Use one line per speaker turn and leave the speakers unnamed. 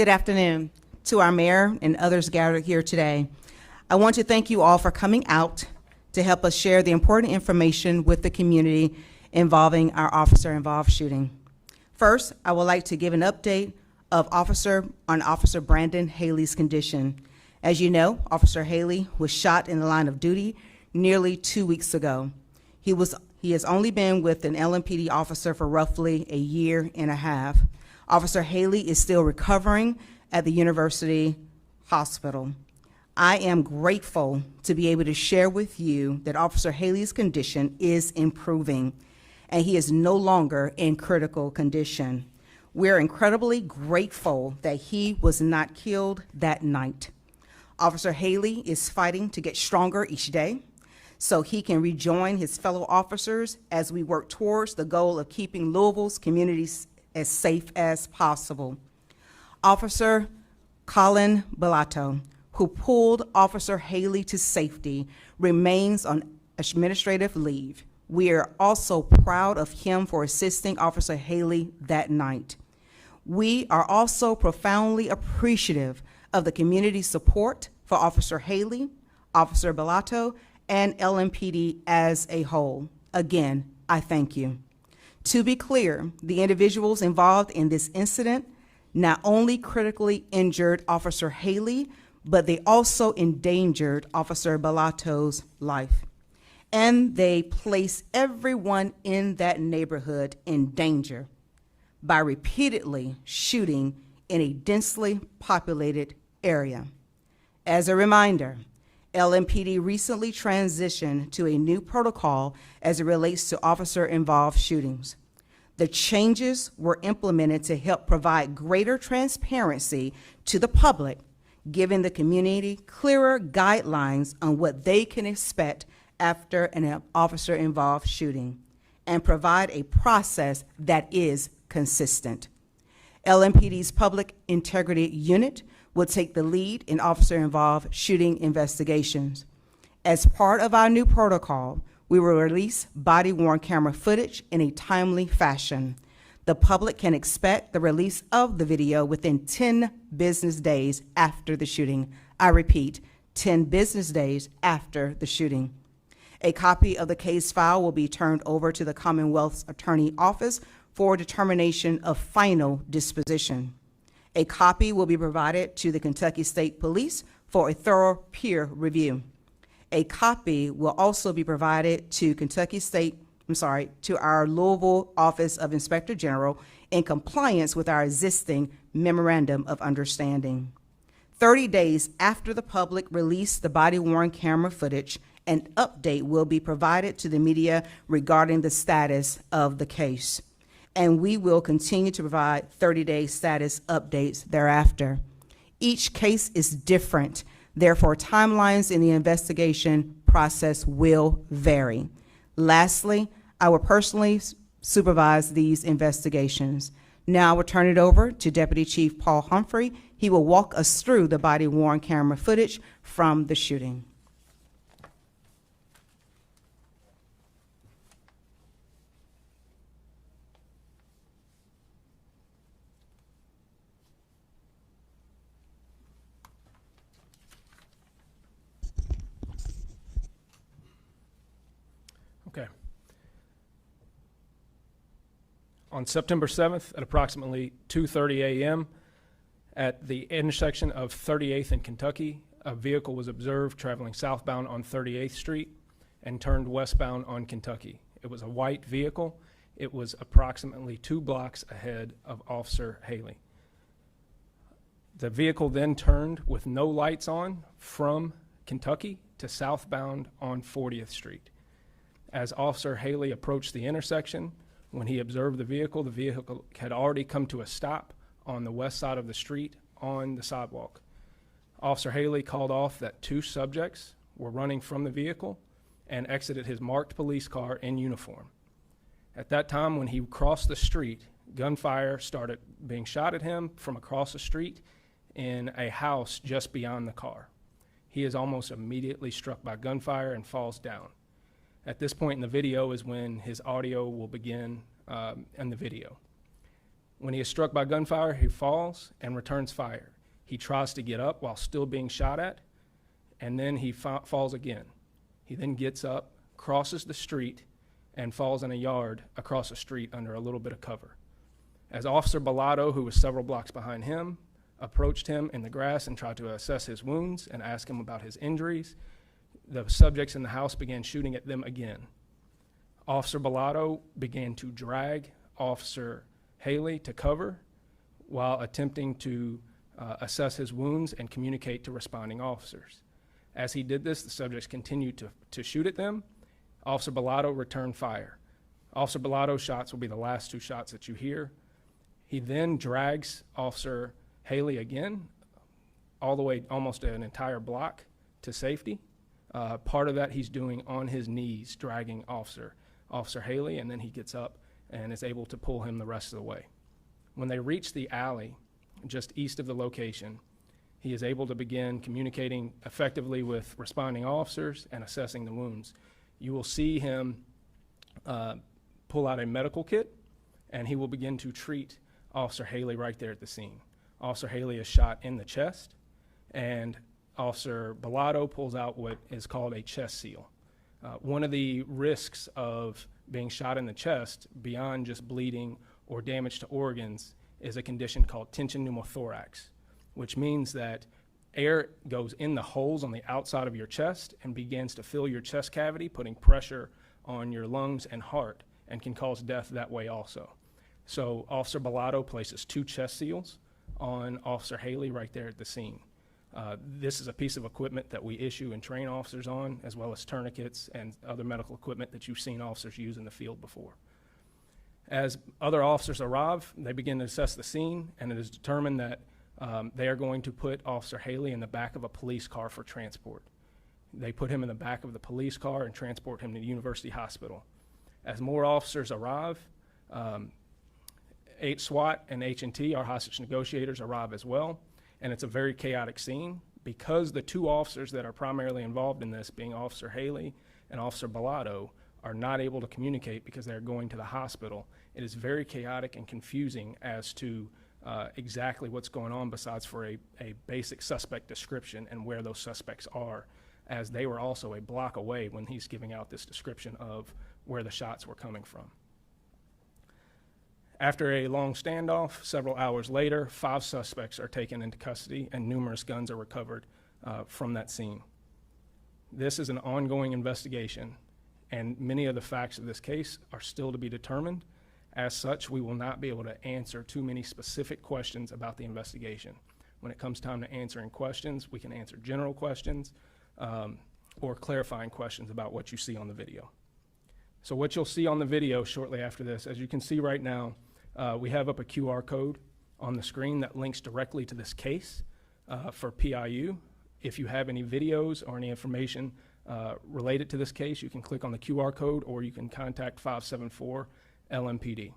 Good afternoon to our mayor and others gathered here today. I want to thank you all for coming out to help us share the important information with the community involving our officer-involved shooting. First, I would like to give an update of Officer Brandon Haley's condition. As you know, Officer Haley was shot in the line of duty nearly 2 weeks ago. He has only been with an LMPD officer for roughly a year and a half. Officer Haley is still recovering at the University Hospital. I am grateful to be able to share with you that Officer Haley's condition is improving and he is no longer in critical condition. We're incredibly grateful that he was not killed that night. Officer Haley is fighting to get stronger each day so he can rejoin his fellow officers as we work towards the goal of keeping Louisville's communities as safe as possible. Officer Colin Bellato, who pulled Officer Haley to safety, remains on administrative leave. We are also proud of him for assisting Officer Haley that night. We are also profoundly appreciative of the community support for Officer Haley, Officer Bellato, and LMPD as a whole. Again, I thank you. To be clear, the individuals involved in this incident not only critically injured Officer Haley, but they also endangered Officer Bellato's life. And they place everyone in that neighborhood in danger by repeatedly shooting in a densely populated area. As a reminder, LMPD recently transitioned to a new protocol as it relates to officer-involved shootings. The changes were implemented to help provide greater transparency to the public, giving the community clearer guidelines on what they can expect after an officer-involved shooting, and provide a process that is consistent. LMPD's Public Integrity Unit will take the lead in officer-involved shooting investigations. As part of our new protocol, we will release body-worn camera footage in a timely fashion. The public can expect the release of the video within 10 business days after the shooting. I repeat, 10 business days after the shooting. A copy of the case file will be turned over to the Commonwealth's Attorney Office for determination of final disposition. A copy will be provided to the Kentucky State Police for a thorough peer review. A copy will also be provided to to our Louisville Office of Inspector General in compliance with our existing Memorandum of Understanding. 30 days after the public released the body-worn camera footage, an update will be provided to the media regarding the status of the case. And we will continue to provide 30-day status updates thereafter. Each case is different, therefore timelines in the investigation process will vary. Lastly, I will personally supervise these investigations. Now I will turn it over to Deputy Chief Paul Humphrey. He will walk us through the body-worn camera footage from the shooting.
Okay. On September 7th at approximately 2:30 a.m. at the intersection of 38th and Kentucky, a vehicle was observed traveling southbound on 38th Street and turned westbound on Kentucky. It was a white vehicle. It was approximately 2 blocks ahead of Officer Haley. The vehicle then turned with no lights on from Kentucky to southbound on 40th Street. As Officer Haley approached the intersection, when he observed the vehicle had already come to a stop on the west side of the street on the sidewalk. Officer Haley called off that 2 subjects were running from the vehicle and exited his marked police car in uniform. At that time, when he crossed the street, gunfire started being shot at him from across the street in a house just beyond the car. He is almost immediately struck by gunfire and falls down. At this point in the video is when his audio will begin in the video. When he is struck by gunfire, he falls and returns fire. He tries to get up while still being shot at, and then he falls again. He then gets up, crosses the street, and falls in a yard across the street under a little bit of cover. As Officer Bellotto, who was several blocks behind him, approached him in the grass and tried to assess his wounds and ask him about his injuries, the subjects in the house began shooting at them again. Officer Bellotto began to drag Officer Haley to cover while attempting to assess his wounds and communicate to responding officers. As he did this, the subjects continued to shoot at them. Officer Bellotto returned fire. Officer Bellotto's shots will be the last two shots that you hear. He then drags Officer Haley again, all the way almost an entire block to safety. Part of that he's doing on his knees, dragging Officer Haley, and then he gets up and is able to pull him the rest of the way. When they reach the alley just east of the location, he is able to begin communicating effectively with responding officers and assessing the wounds. You will see him pull out a medical kit, and he will begin to treat Officer Haley right there at the scene. Officer Haley is shot in the chest, and Officer Bellotto pulls out what is called a chest seal. One of the risks of being shot in the chest, beyond just bleeding or damage to organs, is a condition called tension pneumothorax, which means that air goes in the holes on the outside of your chest and begins to fill your chest cavity, putting pressure on your lungs and heart, and can cause death that way also. So Officer Bellotto places 2 chest seals on Officer Haley right there at the scene. This is a piece of equipment that we issue and train officers on, as well as tourniquets and other medical equipment that you've seen officers use in the field before. As other officers arrive, they begin to assess the scene, and it is determined that they are going to put Officer Haley in the back of a police car for transport. They put him in the back of the police car and transport him to the University Hospital. As more officers arrive, SWAT and H&T, our hostage negotiators, arrive as well, and it's a very chaotic scene because the 2 officers that are primarily involved in this, being Officer Haley and Officer Bellotto, are not able to communicate because they're going to the hospital. It is very chaotic and confusing as to exactly what's going on, besides for a basic suspect description and where those suspects are, as they were also a block away when he's giving out this description of where the shots were coming from. After a long standoff, several hours later, 5 suspects are taken into custody and numerous guns are recovered from that scene. This is an ongoing investigation, and many of the facts of this case are still to be determined. As such, we will not be able to answer too many specific questions about the investigation. When it comes time to answering questions, we can answer general questions or clarifying questions about what you see on the video. So what you'll see on the video shortly after this, as you can see right now, we have up a QR code on the screen that links directly to this case for PIU. If you have any videos or any information related to this case, you can click on the QR code, or you can contact 574 LMPD.